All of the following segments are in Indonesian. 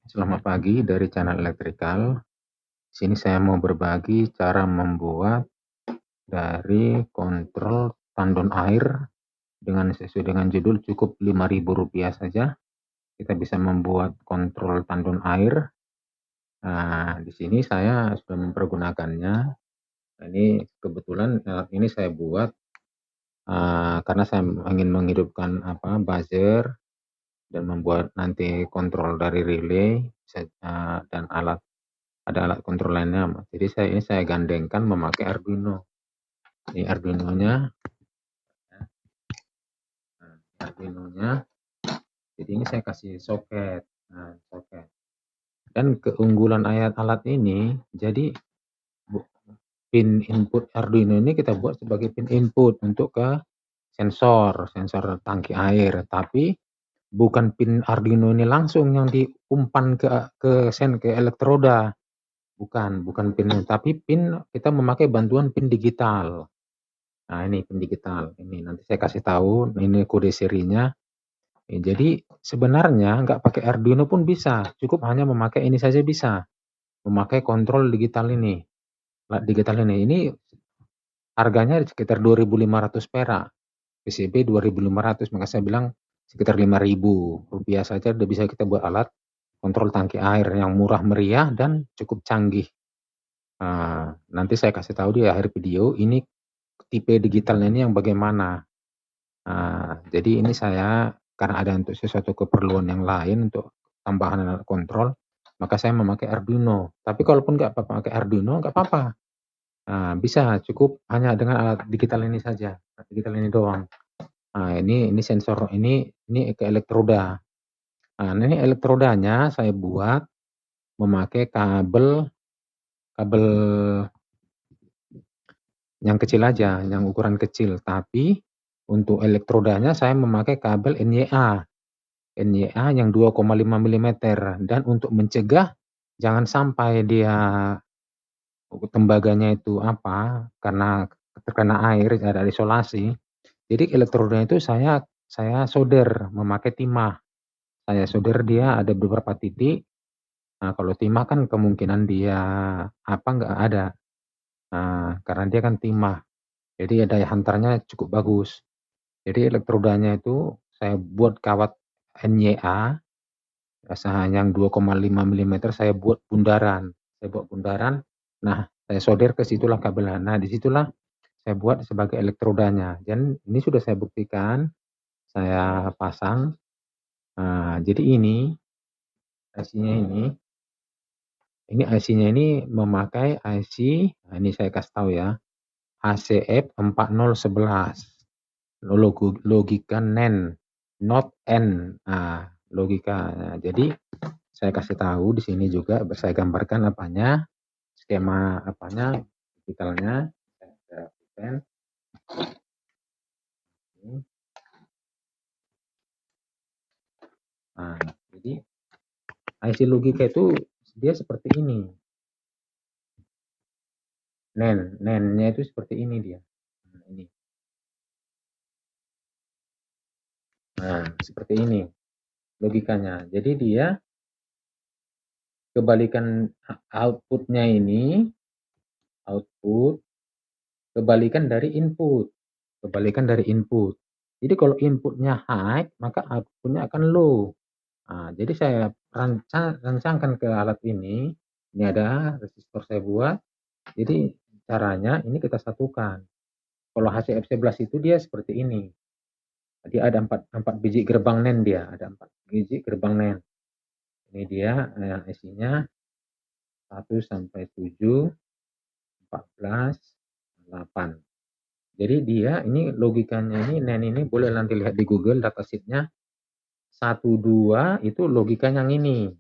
Selamat pagi dari Channel Electrical. Sini saya mau berbagi cara membuat dari kontrol tandon air dengan sesuai dengan judul cukup Rp5.000 saja. Kita bisa membuat kontrol tandon air. Nah, di sini saya sudah mempergunakannya. Ini kebetulan ini saya buat karena saya ingin menghidupkan buzzer dan membuat nanti kontrol dari relay dan ada alat kontrol lainnya. Jadi ini saya gandengkan memakai Arduino. Ini Arduinonya, Arduinonya. Jadi ini saya kasih soket. Nah, soket. Dan keunggulan alat ini, jadi pin input Arduino ini kita buat sebagai pin input untuk ke sensor tangki air. Tapi bukan pin Arduino ini langsung yang diumpan ke elektroda. Bukan pin, tapi pin kita memakai bantuan pin digital. Nah, ini pin digital. Ini nanti saya kasih tahu, ini kode serinya. Jadi sebenarnya nggak pakai Arduino pun bisa, cukup hanya memakai ini saja bisa. Memakai kontrol digital ini. Ini harganya sekitar 2.500 perak. PCB 2.500, maka saya bilang sekitar Rp5.000 saja udah bisa kita buat alat kontrol tangki air yang murah meriah dan cukup canggih. Nanti saya kasih tahu di akhir video ini tipe digitalnya ini yang bagaimana. Jadi ini saya karena ada untuk sesuatu keperluan yang lain untuk tambahan alat kontrol, maka saya memakai Arduino. Tapi kalaupun nggak pakai Arduino nggak apa-apa. Bisa cukup hanya dengan alat digital ini saja, alat digital ini doang. Ini sensor ini ke elektroda. Ini elektrodanya saya buat memakai kabel yang kecil aja, yang ukuran kecil. Tapi untuk elektrodanya saya memakai kabel NYA yang 2,5 mm. Dan untuk mencegah jangan sampai dia tembaganya itu karena terkena air, ada isolasi. Jadi elektrodanya itu saya solder memakai timah. Saya solder dia ada beberapa titik. Nah, kalau timah kan kemungkinan dia nggak ada. Karena dia kan timah. Jadi daya hantarnya cukup bagus. Jadi elektrodanya itu saya buat kawat NYA yang 2,5 mm saya buat bundaran. Nah, saya solder ke situlah kabelnya. Nah, disitulah saya buat sebagai elektrodanya. Dan ini sudah saya buktikan, saya pasang. Jadi ini IC-nya ini memakai IC, ini saya kasih tahu ya, HCF 4011. Logika NAND, not N. Logika. Jadi saya kasih tahu di sini juga saya gambarkan skema digitalnya. Saya grafikan. Jadi IC logika itu dia seperti ini. NAND-nya itu seperti ini dia. Ini. Seperti ini logikanya. Jadi dia kebalikan outputnya ini, kebalikan dari input. Jadi kalau inputnya high, maka outputnya akan low. Jadi saya rancangkan ke alat ini. Ini ada resistor saya buat. Jadi caranya ini kita satukan. Kalau HCF11 itu dia seperti ini. Dia ada 4 biji gerbang NAND dia, ada 4 biji gerbang NAND. Ini dia IC-nya 1 sampai 7, 14, 8. Jadi dia ini logikanya ini NAND ini boleh nanti lihat di Google datasheet-nya. 1, 2 itu logikanya yang ini.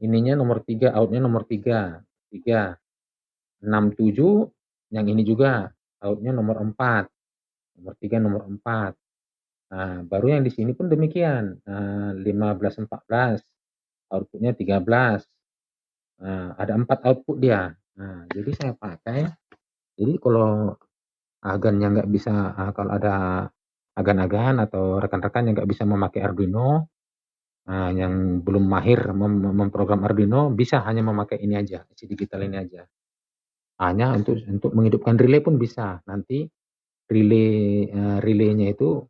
Ininya nomor 3, outnya nomor 3. 3. 6, 7 yang ini juga. Outnya nomor 4. Nomor 3, nomor 4. Baru yang di sini pun demikian. 15, 14. Outputnya 13. Ada 4 output dia. Jadi saya pakai. Jadi kalau agan yang nggak bisa, kalau ada agan-agan atau rekan-rekan yang nggak bisa memakai Arduino, Nah, yang belum mahir memprogram Arduino bisa hanya memakai ini aja, si digital ini aja. Hanya untuk menghidupkan relay pun bisa. Nanti relaynya itu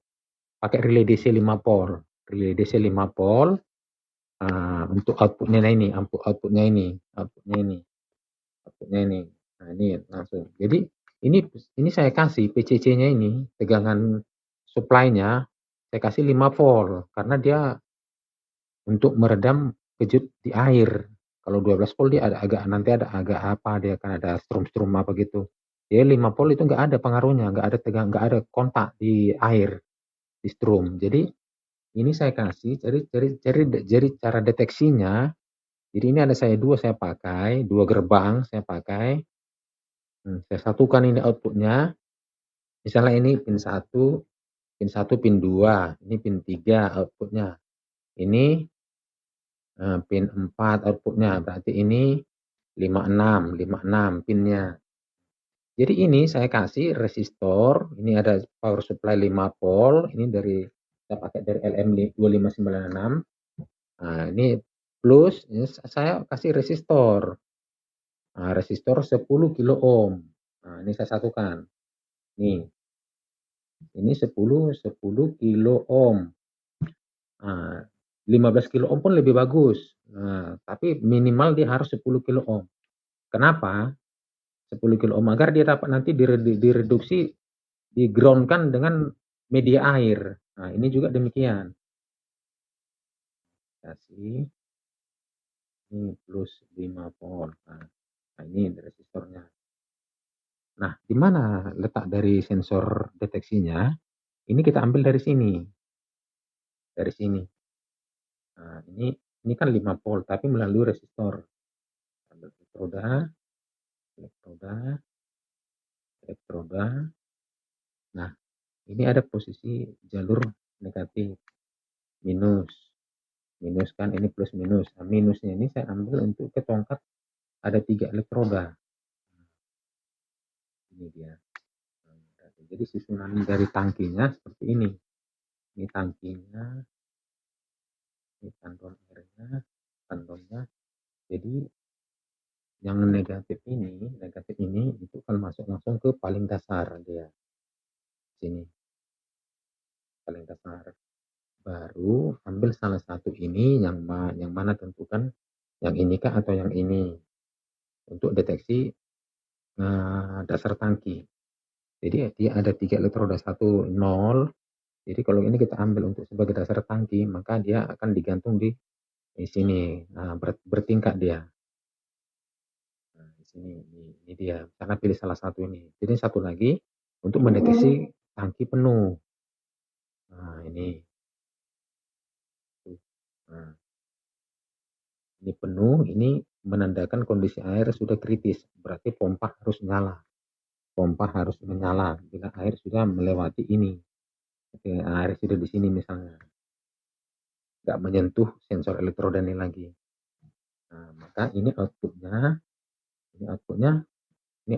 pakai relay DC 5 volt. Relay DC 5 volt untuk outputnya ini, outputnya ini, outputnya ini, outputnya ini. Nah, ini langsung. Jadi ini saya kasih PCC-nya ini, tegangan supply-nya saya kasih 5 volt karena dia untuk meredam kejut di air. Kalau 12 volt dia nanti ada agak apa, dia akan ada strum-strum apa gitu. Dia 5 volt itu nggak ada pengaruhnya, nggak ada nggak ada kontak di air, di strum. Jadi ini saya kasih, jadi cara deteksinya. Jadi ini ada saya pakai, dua gerbang saya pakai. Saya satukan ini outputnya. Misalnya ini pin 1, pin 2, ini pin 3 outputnya. Ini pin 4 outputnya, berarti ini 56 pinnya. Jadi ini saya kasih resistor, ini ada power supply 5 volt, ini saya pakai dari LM2596. Nah, ini plus, ini saya kasih resistor. Nah, resistor 10 kilo ohm. Nah, ini saya satukan. Nih, ini 10 kilo ohm. Nah, 15 kilo ohm pun lebih bagus. Nah, tapi minimal dia harus 10 kilo ohm. Kenapa? 10 kilo ohm agar dia dapat nanti direduksi, di-ground-kan dengan media air. Nah, ini juga demikian. Kasih ini plus 5 volt. Nah, ini resistornya. Nah, di mana letak dari sensor deteksinya? Ini kita ambil dari sini. Dari sini. Nah, ini kan 5 volt tapi melalui resistor. Ambil elektroda. Nah, ini ada posisi jalur negatif, minus. Minus kan ini plus minus. Nah, minusnya ini saya ambil untuk ke tongkat, ada 3 elektroda. Ini dia. Jadi susunan dari tangkinya seperti ini. Ini tangkinya, ini kantongnya. Jadi yang negatif ini itu kalau masuk langsung ke paling dasar dia. Sini, paling dasar. Baru ambil salah satu ini yang mana tentukan yang ini kah atau yang ini untuk deteksi dasar tangki. Jadi dia ada 3 elektroda, 1 0. Jadi kalau ini kita ambil untuk sebagai dasar tangki, maka dia akan digantung di sini. Nah, bertingkat dia. Nah, di sini ini dia. Karena pilih salah satu ini. Jadi satu lagi untuk mendeteksi tangki penuh. Nah, ini. Nah, ini penuh, ini menandakan kondisi air sudah kritis. Berarti pompa harus nyala. Pompa harus menyala bila air sudah melewati ini. Oke, air sudah di sini misalnya. Nggak menyentuh sensor elektroda ini lagi. Nah, maka ini outputnya ini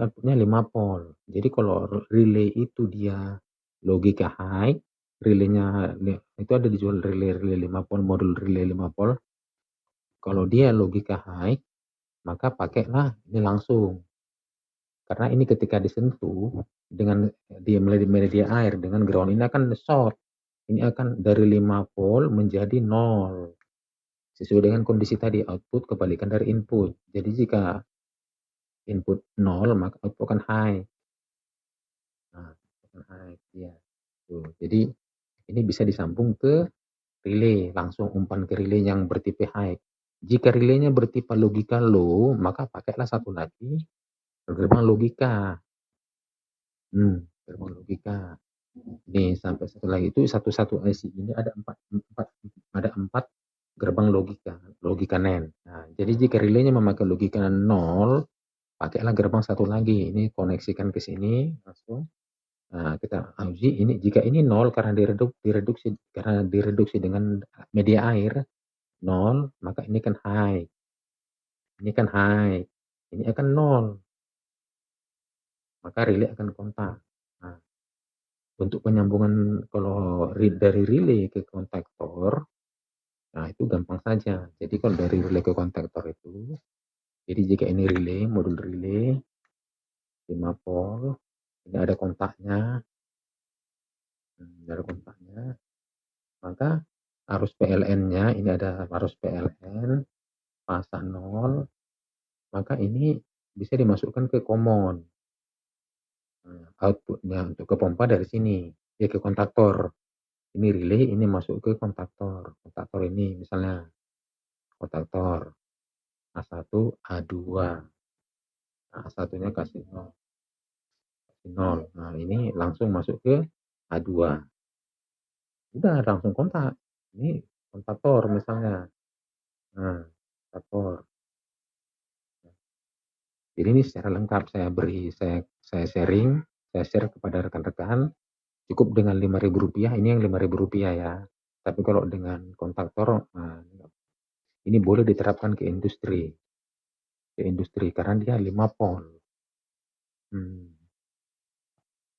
outputnya 5 volt. Jadi kalau relay itu dia logika high, relaynya itu ada dijual relay 5 volt, modul relay 5 volt. Kalau dia logika high, maka pakailah ini langsung. Karena ini ketika disentuh dengan dia media air dengan ground ini akan short. Ini akan dari 5 volt menjadi 0. Sesuai dengan kondisi tadi, output kebalikan dari input. Jadi jika input 0 maka output akan high. Nah, high ya. Tuh. Jadi ini bisa disambung ke relay, langsung umpan ke relay yang bertipe high. Jika relaynya bertipe logika low, maka pakailah satu lagi gerbang logika. Gerbang logika. Nih sampai satu lagi itu satu IC ini ada empat gerbang logika NAND. Nah, jadi jika relaynya memakai logika 0, pakailah gerbang satu lagi. Ini koneksikan ke sini langsung. Nah, kita uji ini jika ini 0 karena direduksi dengan media air 0, maka ini kan high. Ini kan high. Ini akan 0. Maka relay akan kontak. Nah, untuk penyambungan kalau dari relay ke kontaktor Nah, itu gampang saja. Jadi kalau dari relay ke kontaktor itu, jadi jika ini relay, modul relay 5 volt, ini ada kontaknya, ada kontaknya, maka arus PLN-nya ini ada arus PLN, pasang 0, maka ini bisa dimasukkan ke common. Outputnya untuk ke pompa dari sini, ya ke kontaktor. Ini relay, ini masuk ke kontaktor. Kontaktor ini misalnya kontaktor A1, A2. Nah, A1-nya kasih 0, kasih 0. Nah, ini langsung masuk ke A2. Udah langsung kontak. Ini kontaktor misalnya. Nah, kontaktor. Jadi ini secara lengkap saya sharing, saya share kepada rekan-rekan. Cukup dengan Rp5.000, ini yang Rp5.000 ya. Tapi kalau dengan kontaktor, nah, ini boleh diterapkan ke industri karena dia 5 volt.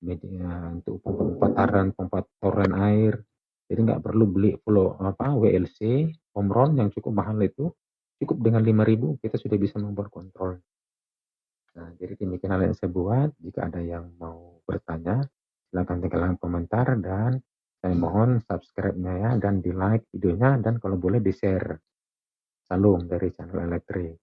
Media untuk pompa toren air. Jadi nggak perlu beli WLC, Omron yang cukup mahal itu. Cukup dengan 5.000 kita sudah bisa membuat kontrol. Nah, jadi demikian hal yang saya buat. Jika ada yang mau bertanya, silakan tinggalkan komentar dan saya mohon subscribe-nya ya dan di like videonya dan kalau boleh di-share. Salam dari channel elektrik.